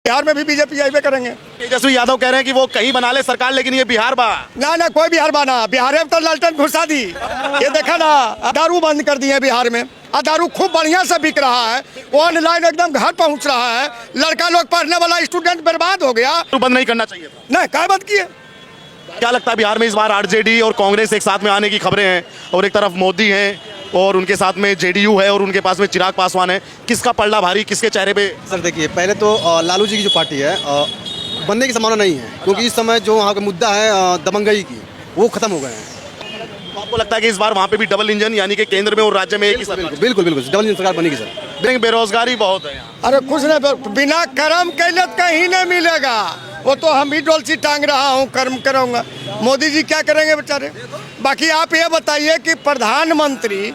बिहार में भी बीजेपी आइबे करेंगे। तेजस्वी यादव कह रहे हैं कि वो कहीं बना ले सरकार, लेकिन ये बिहार बा। ना कोई बिहार बना, बिहार में तो लालटेन घुसा दी। ये देखा ना, दारू बंद कर दिए बिहार में, और दारू खूब बढ़िया से बिक रहा है, ऑनलाइन एकदम घर पहुंच रहा है। लड़का लोग, पढ़ने वाला स्टूडेंट बर्बाद हो गया। तो बंद नहीं करना चाहिए था। नहीं, क्या बंद किए? क्या लगता है बिहार में इस बार आरजेडी और कांग्रेस एक साथ में आने की खबरें हैं, और एक तरफ मोदी हैं और उनके साथ में जेडीयू है और उनके पास में चिराग पासवान है, किसका पलड़ा भारी, किसके चेहरे पे? सर देखिए, पहले तो लालू जी की जो पार्टी है बनने की संभावना नहीं है, क्योंकि इस समय जो वहाँ का मुद्दा है दबंगई की, वो खत्म हो गए हैं। तो आपको लगता है कि इस बार वहाँ पे भी डबल इंजन, यानी कि केंद्र में और राज्य में एक ही सरकार? बिल्कुल डबल इंजन सरकार बनेगी सर। बेरोजगारी बहुत है यहाँ। अरे कुछ नहीं, बिना कर्म कैले कहीं नहीं मिलेगा। वो तो हम भी डोलची टांग रहा हूँ, कर्म करूँगा। मोदी जी क्या करेंगे बेचारे? बाकी आप ये बताइए कि प्रधानमंत्री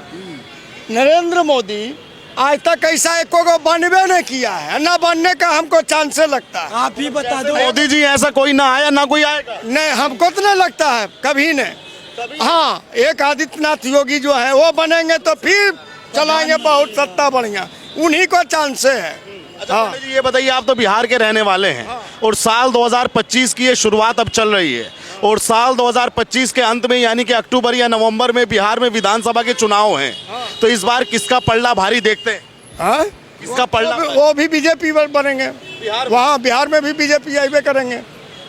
नरेंद्र मोदी आज तक ऐसा एको को बनबे नहीं किया है, ना बनने का हमको चांस लगता है। आप ही बता दो। मोदी जी ऐसा कोई ना आया ना कोई आएगा। नहीं, हमको तो नहीं लगता है, कभी नहीं। हाँ, एक आदित्यनाथ योगी जो है वो बनेंगे तो फिर चलाएंगे बहुत सत्ता बढ़िया, उन्हीं को चांस है। अच्छा पंडित जी, ये बताइए, आप तो बिहार के रहने वाले हैं और साल 2025 की ये शुरुआत अब चल रही है, और साल 2025 के अंत में यानी कि अक्टूबर या नवंबर में बिहार में विधानसभा के चुनाव हैं, तो इस बार किसका पलड़ा भारी देखते हैं? हाँ? किसका पलड़ा? वो भी बीजेपी बनेंगे, वहाँ बिहार में भी बीजेपी आइबे करेंगे।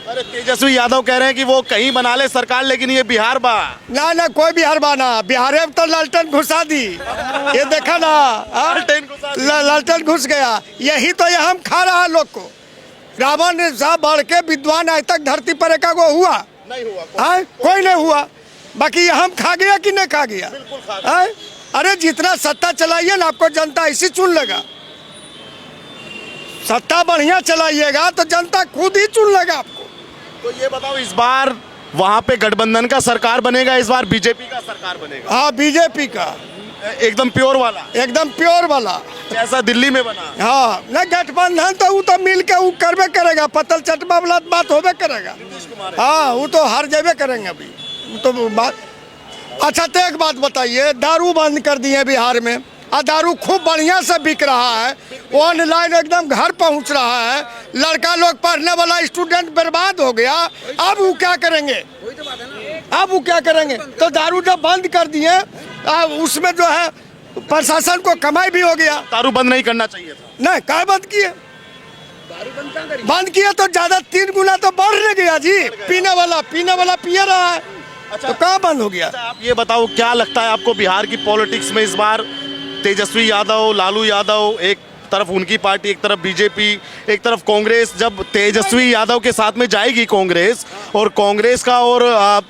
अरे तेजस्वी यादव कह रहे हैं कि वो कहीं बना ले सरकार, लेकिन ये बिहार बा। ना कोई बिहार बना, बिहार में तो लालटेन घुसा दी। ये देखा ना, लालटेन घुस गया। यही तो हम खा रहा लोग को। रावण साहब बढ़ के विद्वान आज तक धरती पर एक को हुआ नहीं हुआ, कोई नहीं हुआ। बाकी हम खा गया कि नहीं खा गया? अरे जितना सत्ता चलाइए ना, आपको जनता ऐसी चुन लेगा। सत्ता बढ़िया चलाइएगा तो जनता खुद ही चुन लेगा आपको। तो ये बताओ, इस बार वहाँ पे गठबंधन का सरकार बनेगा, इस बार बीजेपी का सरकार बनेगा? हाँ, बीजेपी का एकदम प्योर वाला, एकदम प्योर वाला, जैसा दिल्ली में बना। हाँ, न गठबंधन तो वो तो मिल के वो करबे करेगा, पतल चटमा वाला बात होबे करेगा। हाँ, वो तो हार जाबे करेंगे अभी, वो तो बात। अच्छा, तो एक बात बताइए, दारू बंद कर दिए बिहार में, और दारू खूब बढ़िया से बिक रहा है, ऑनलाइन एकदम घर पहुंच रहा है। लड़का लोग, पढ़ने वाला स्टूडेंट बर्बाद हो गया। अब वो क्या करेंगे? अब वो क्या करेंगे? तो दारू जब बंद कर दिए, उसमें जो है प्रशासन को कमाई भी हो गया। दारू बंद नहीं करना चाहिए था। नहीं, क्या बंद किए? बंद किए तो ज्यादा 3 गुना तो बढ़ गया जी। पीने वाला पिए रहा है। तो कहाँ बंद हो गया? आप ये बताओ, क्या लगता है आपको बिहार की पॉलिटिक्स में इस बार तेजस्वी यादव, लालू यादव, एक तरफ उनकी पार्टी, एक तरफ बीजेपी, एक तरफ कांग्रेस, जब तेजस्वी यादव के साथ में जाएगी कांग्रेस, और कांग्रेस का और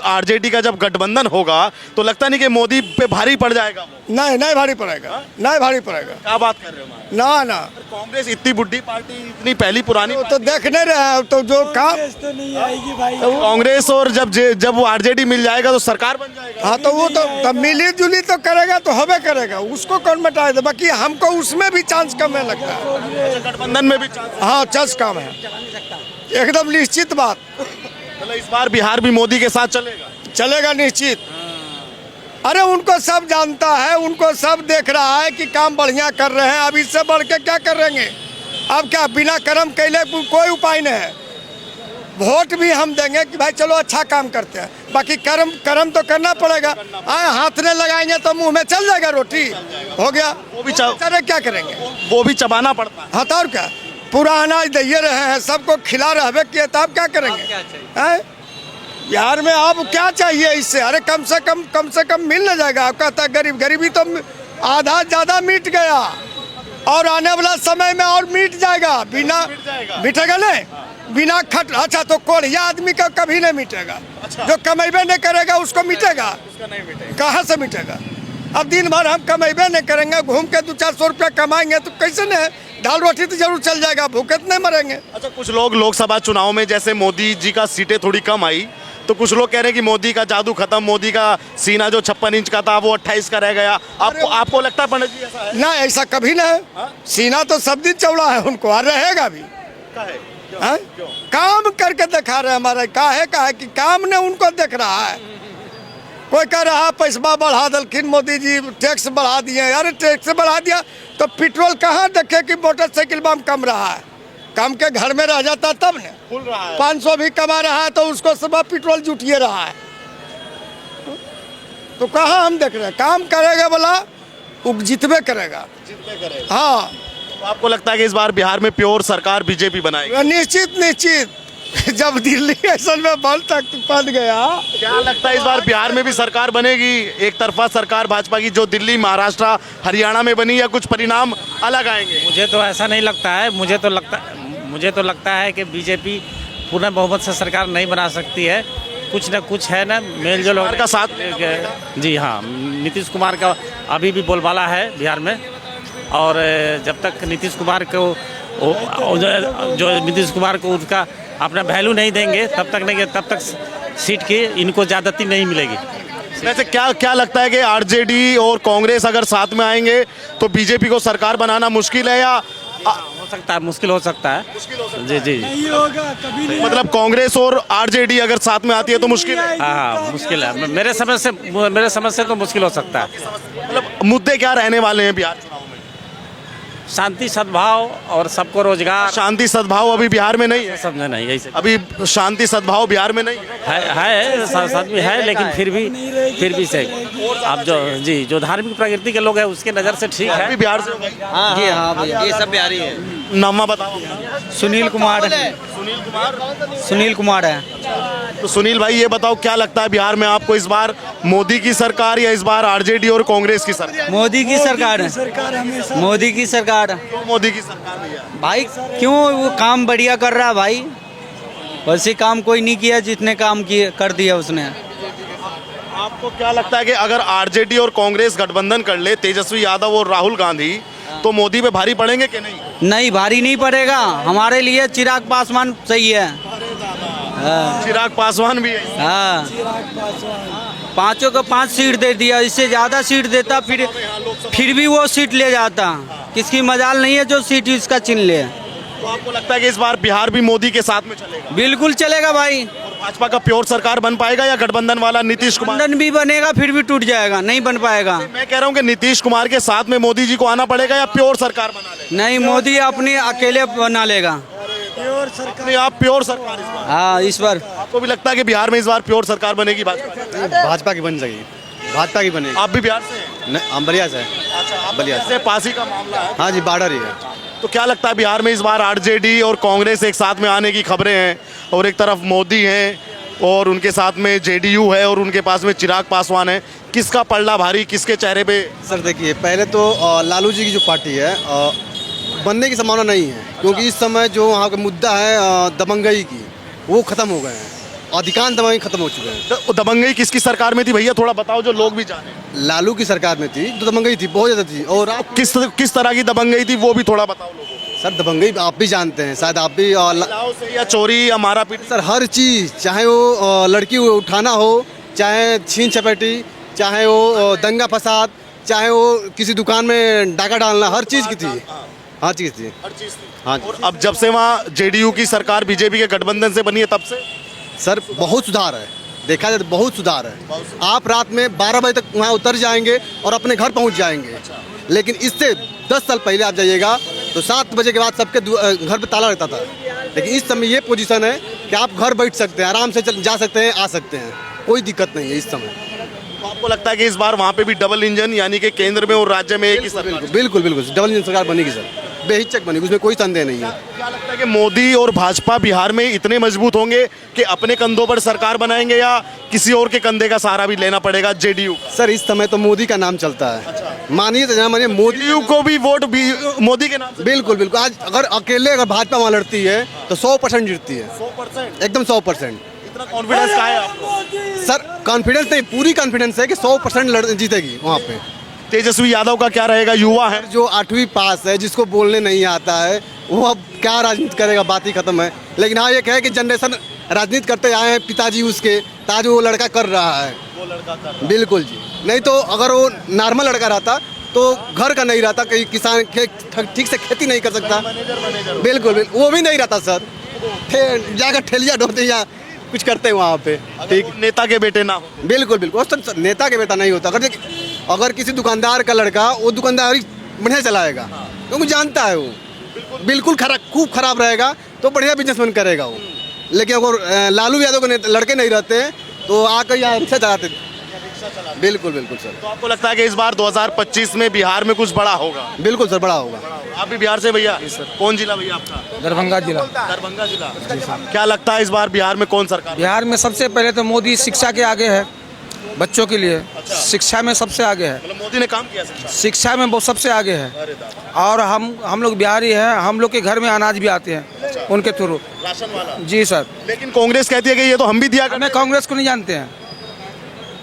आरजेडी का जब गठबंधन होगा, तो लगता नहीं कि मोदी पे भारी पड़ जाएगा? नहीं भारी पड़ेगा, नहीं भारी पड़ेगा। क्या बात कर रहे हो? ना कांग्रेस इतनी बुढ़ी पार्टी, इतनी पहली पुरानी तो देखने रहे, तो जो काम तो नहीं आएगी भाई। कांग्रेस, और जब वो आरजेडी मिल जाएगा तो सरकार बन जाएगा। हाँ, तो वो तो मिली जुली तो करेगा, तो होबे करेगा, उसको कौन बता दे। बाकी हमको उसमें भी चांस कम है लगता है। गठबंधन में भी चांस? हाँ, चांस कम है, एकदम निश्चित बात। मतलब इस बार बिहार भी मोदी के साथ चलेगा निश्चित। अरे उनको सब जानता है, उनको सब देख रहा है कि काम बढ़िया कर रहे हैं। अब इससे बढ़ के क्या करेंगे? अब क्या, बिना कर्म कैले कोई उपाय नहीं है। वोट भी हम देंगे कि भाई चलो अच्छा काम करते हैं, बाकी कर्म तो करना पड़ेगा। हाथ ने लगाएंगे तो मुंह में चल जाएगा रोटी, हो गया। वो भी अरे क्या करेंगे? वो भी चबाना पड़ता है। हाँ, तो और क्या, पूरा अनाज दे रहे हैं, सबको खिला रहे किए, तो आप क्या करेंगे? बिहार में अब क्या चाहिए इससे? अरे कम से कम मिल न जाएगा? आप कहता गरीबी तो आधा ज्यादा मिट गया, और आने वाला समय में और मिट जाएगा। बिना मिटेगा नहीं, बिना खट। अच्छा, तो कोढ़िया आदमी का कभी नहीं मिटेगा। जो कमेबे नहीं करेगा उसको मिटेगा? कहाँ से मिटेगा? अब दिन भर हम कमेबे नहीं करेंगे, घूम के 200-400 रुपया कमाएंगे तो कैसे नहीं? दाल रोटी तो जरूर चल जाएगा, भूखे तो नहीं मरेंगे। अच्छा, कुछ लोग लोकसभा चुनाव में, जैसे मोदी जी का सीटें थोड़ी कम आई, तो कुछ लोग कह रहे हैं कि मोदी का जादू खत्म, मोदी का सीना जो 56 इंच का था वो 28 का रह गया। आपको लगता है पंडित जी ऐसा है? ना, ऐसा कभी ना है। सीना तो सब दिन चौड़ा है उनको, और रहेगा भी। काम करके दिखा रहे हमारे। काहे कि काम ने उनको देख रहा है। कोई कह रहा पैसा बढ़ा दलखिन मोदी जी, टैक्स बढ़ा दिए। अरे टैक्स बढ़ा दिया तो पेट्रोल कहाँ देखे कि मोटरसाइकिल में कम रहा है? कम के घर में रह जाता तब न। खुल रहा है 500 भी कमा रहा है तो उसको सब पेट्रोल जुटिए रहा है। तो कहाँ हम देख रहे हैं, काम करेगा बोला वो जितबे करेगा। हाँ तो आपको लगता है कि इस बार बिहार में प्योर सरकार बीजेपी बनाएगी? निश्चित जब दिल्ली ऐसा में बन गया। क्या लगता है इस बार बिहार में भी सरकार बनेगी, एक तरफा सरकार भाजपा की जो दिल्ली, महाराष्ट्र, हरियाणा में बनी, या कुछ परिणाम अलग आएंगे? मुझे तो ऐसा नहीं लगता है। मुझे तो लगता है कि बीजेपी पूर्ण बहुमत से सरकार नहीं बना सकती है। कुछ ना कुछ है ना मेल जोल सरकार का साथ जी हाँ, नीतीश कुमार का अभी भी बोलबाला है बिहार में। और जब तक नीतीश कुमार को जो नीतीश कुमार को उसका अपना वैल्यू नहीं देंगे तब तक सीट की इनको ज़्यादती नहीं मिलेगी। वैसे क्या लगता है कि आरजेडी और कांग्रेस अगर साथ में आएंगे तो बीजेपी को सरकार बनाना मुश्किल है, या हो सकता है, मुश्किल हो सकता है। जी नहीं होगा, कभी नहीं। मतलब कांग्रेस और आरजेडी अगर साथ में आती है तो मुश्किल है? हाँ मुश्किल है। मेरे समझ से तो मुश्किल हो सकता है। मतलब मुद्दे क्या रहने वाले हैं बिहार चुनाव में? शांति सद्भाव और सबको रोजगार। शांति सद्भाव अभी बिहार में नहीं है। समझे नहीं ऐसे अभी शांति सद्भाव बिहार में नहीं है सच भी है, लेकिन फिर भी से आप जो धार्मिक प्रकृति के लोग हैं उसके नज़र से ठीक है। अभी बिहार से हो गई। जी हाँ भैया, ये सब बिहारी है। नामा बताओ। सुनील कुमार है। तो सुनील भाई ये बताओ, क्या लगता है बिहार में आपको इस बार मोदी की सरकार या इस बार आरजेडी और कांग्रेस की सरकार? मोदी की सरकार है। सरकार हमेशा मोदी की सरकार क्यों मोदी की सरकार भैया? भाई, क्यों? वो काम बढ़िया कर रहा है भाई। वैसे काम कोई नहीं किया जितने काम किए कर दिया उसने। आपको क्या लगता है कि अगर आरजेडी और कांग्रेस गठबंधन कर ले, तेजस्वी यादव और राहुल गांधी, तो मोदी पे भारी पड़ेंगे कि नहीं? नहीं, भारी नहीं पड़ेगा। हमारे लिए चिराग पासवान सही है। चिराग पासवान भी है। हाँ, पांचों को 5 सीट दे दिया। इससे ज्यादा सीट देता फिर भी वो सीट ले जाता। किसकी मजाल नहीं है जो सीट इसका छीन ले। तो आपको लगता है कि इस बार बिहार भी मोदी के साथ में चलेगा? बिल्कुल चलेगा भाई। और भाजपा का प्योर सरकार बन पाएगा या गठबंधन वाला नीतीश कुमार? गठबंधन भी बनेगा फिर भी टूट जाएगा, नहीं बन पाएगा। मैं कह रहा हूँ कि नीतीश कुमार के साथ में मोदी जी को आना पड़ेगा या प्योर सरकार बना लेगा? नहीं, मोदी अपने अकेले बना लेगा। प्योर सरकार। अपने आप प्योर सरकार इस बार? हाँ, इस बार आपको भी लगता है कि बिहार में इस बार प्योर सरकार बनेगी भाजपा? भाजपा की बन जाएगी, भाजपा की बनेगी। आप भी बिहार से हैं? नहीं, हम बलिया से हैं। अच्छा, आप बलिया से पासी का मामला है। हाँ जी, बॉर्डर ही है। तो क्या लगता है बिहार में इस बार आरजेडी और कांग्रेस एक साथ में आने की खबरें हैं, और एक तरफ मोदी हैं और उनके साथ में जेडीयू है और उनके पास में चिराग पासवान है, किसका पलड़ा भारी, किसके चेहरे पे? सर देखिए, पहले तो लालू जी की जो पार्टी है बनने की संभावना नहीं है, क्योंकि इस समय जो वहाँ का मुद्दा है दबंगई की, वो खत्म हो गए हैं। अधिकांश दबंगई खत्म हो चुके हैं। तो दबंगई किसकी सरकार में थी भैया, थोड़ा बताओ जो लोग भी जाने। लालू की सरकार में थी तो दबंगई थी, बहुत ज़्यादा थी। और आप किस तरह की दबंगई थी वो भी थोड़ा बताओ लोगों को। सर, दबंगई आप भी जानते हैं, शायद आप भी महिलाओं से या चोरी या मारापीट? सर हर चीज़, चाहे वो लड़की उठाना हो, चाहे छीन झपटी, चाहे वो दंगा फसाद, चाहे वो किसी दुकान में डाका डालना, हर चीज़ की थी। हर चीज़ थी। हर चीज थी। हाँ और अब जब से वहाँ जेडीयू की सरकार बीजेपी के गठबंधन से बनी है तब से सर बहुत सुधार है। देखा जाए तो बहुत सुधार है। आप रात में 12 बजे तक वहाँ उतर जाएंगे और अपने घर पहुँच जाएंगे। लेकिन इससे 10 साल पहले आप जाइएगा तो 7 बजे के बाद सबके घर पे ताला रहता था। लेकिन इस समय ये पोजीशन है कि आप घर बैठ सकते हैं, आराम से जा सकते हैं, आ सकते हैं, कोई दिक्कत नहीं है इस समय। तो आपको लगता है कि इस बार वहाँ पे भी डबल इंजन, यानी कि केंद्र में और राज्य में एक ही सरकार? बिल्कुल डबल इंजन सरकार बनेगी सर, बेहिचक बनेगी, उसमें कोई संदेह नहीं है। क्या लगता है कि मोदी और भाजपा बिहार में इतने मजबूत होंगे कि अपने कंधों पर सरकार बनाएंगे, या किसी और के कंधे का सहारा भी लेना पड़ेगा जेडीयू? सर इस समय तो मोदी का नाम चलता है। मानिए तो मानिए मोदी जेडीयू को भी वोट भी मोदी के नाम से? बिल्कुल। आज अगर अकेले भाजपा वहाँ लड़ती है तो 100% जीतती है। 100%? एकदम 100%। इतना कॉन्फिडेंस कहाँ है आपको? सर कॉन्फिडेंस नहीं, पूरी कॉन्फिडेंस है कि 100% जीतेगी वहाँ पे। तेजस्वी यादव का क्या रहेगा, युवा है? जो 8वीं पास है, जिसको बोलने नहीं आता है, वो अब क्या राजनीति करेगा, बात ही खत्म है। लेकिन हाँ, ये है कि जनरेशन राजनीति करते आए हैं, पिताजी उसके, ताज वो लड़का कर रहा है। वो लड़का कर रहा है। बिल्कुल जी। नहीं तो अगर वो नॉर्मल लड़का रहता तो घर का नहीं रहता, कहीं किसान ठीक से खेती नहीं कर सकता। बिल्कुल वो भी नहीं रहता सर। जाकर ठेलिया ढोते या कुछ करते हैं वहाँ पे। ठीक, नेता के बेटे ना हो? बिल्कुल सर, नेता के बेटा नहीं होता। अगर किसी दुकानदार का लड़का, वो दुकानदारी बढ़िया चलाएगा क्योंकि जानता है वो। बिल्कुल बिल्कुल खूब खराब रहेगा तो बढ़िया बिजनेसमैन करेगा वो। लेकिन अगर लालू यादव के लड़के नहीं रहते तो आकर यहाँ रिक्शा चलाते। बिल्कुल बिल्कुल सर। तो आपको लगता है कि इस बार 2025 में बिहार में कुछ बड़ा होगा? बिल्कुल सर, बड़ा होगा। आप भी बिहार से भैया? कौन जिला भैया आपका? दरभंगा जिला। दरभंगा जिला। क्या लगता है इस बार बिहार में कौन सरकार? बिहार में सबसे पहले तो मोदी शिक्षा के आगे है, बच्चों के लिए शिक्षा में सबसे आगे है। मतलब मोदी ने काम किया शिक्षा में वो सबसे आगे है। और हम लोग बिहारी हैं, हम लोग के घर में अनाज भी आते हैं उनके थ्रू। राशन वाला? जी सर। लेकिन कांग्रेस कहती है कि ये तो हम भी दिया करते हमें कांग्रेस को नहीं जानते हैं,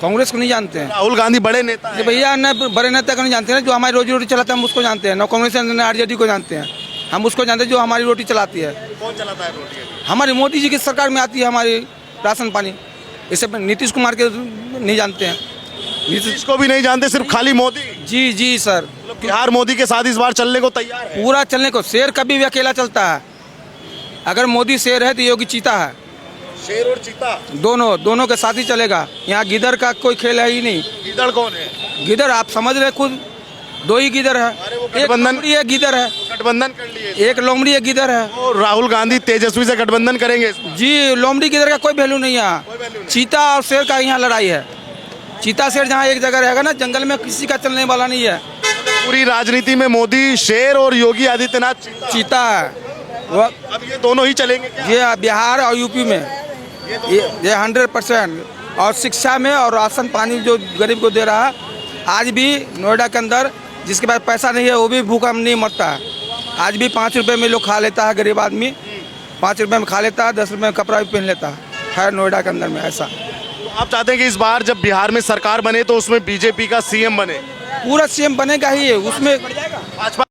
कांग्रेस को नहीं जानते हैं। राहुल गांधी बड़े नेता हैं। भैया न बड़े नेता को नहीं जानते हैं, जो हमारी रोजी रोटी चलाता है हम उसको जानते हैं। न कांग्रेस न आरजेडी को जानते हैं, हम उसको जानते हैं जो हमारी रोटी चलाती है। कौन चलाता है रोटी? हमारी मोदी जी की सरकार में आती है हमारी राशन पानी। इसे नीतीश कुमार के नहीं जानते हैं। नीतीश को भी नहीं जानते, सिर्फ खाली मोदी। जी जी सर। बिहार मोदी के साथ इस बार चलने को तैयार है? पूरा चलने को। शेर कभी भी अकेला चलता है, अगर मोदी शेर है तो योगी चीता है। शेर और चीता दोनों के साथ ही चलेगा। यहाँ गिदर का कोई खेल है ही नहीं। गिदड़ कौन है? गिदर आप समझ रहे खुद, दो ही गिदर है। एक लोमड़ी है, गिदर है। गठबंधन कर लिए। एक लोमड़ी है, गिदर है। तो राहुल गांधी तेजस्वी से गठबंधन करेंगे? जी, लोमड़ी गिदर का कोई वैल्यू नहीं है। चीता और शेर का यहाँ लड़ाई है। चीता शेर जहाँ एक जगह रहेगा ना, जंगल में किसी का चलने वाला नहीं है। पूरी राजनीति में मोदी शेर और योगी आदित्यनाथ चीता है। अब ये दोनों ही चलेंगे क्या? ये बिहार और यूपी में ये 100%। और शिक्षा में और राशन पानी जो गरीब को दे रहा है। आज भी नोएडा के अंदर जिसके पास पैसा नहीं है वो भी भूखा नहीं मरता है। आज भी 5 रुपए में लोग खा लेता है, गरीब आदमी 5 रुपए में खा लेता है, 10 रुपए में कपड़ा भी पहन लेता है नोएडा के अंदर में ऐसा। तो आप चाहते हैं कि इस बार जब बिहार में सरकार बने तो उसमें बीजेपी का सीएम बने? पूरा सीएम बनेगा ही, उसमें भाजपा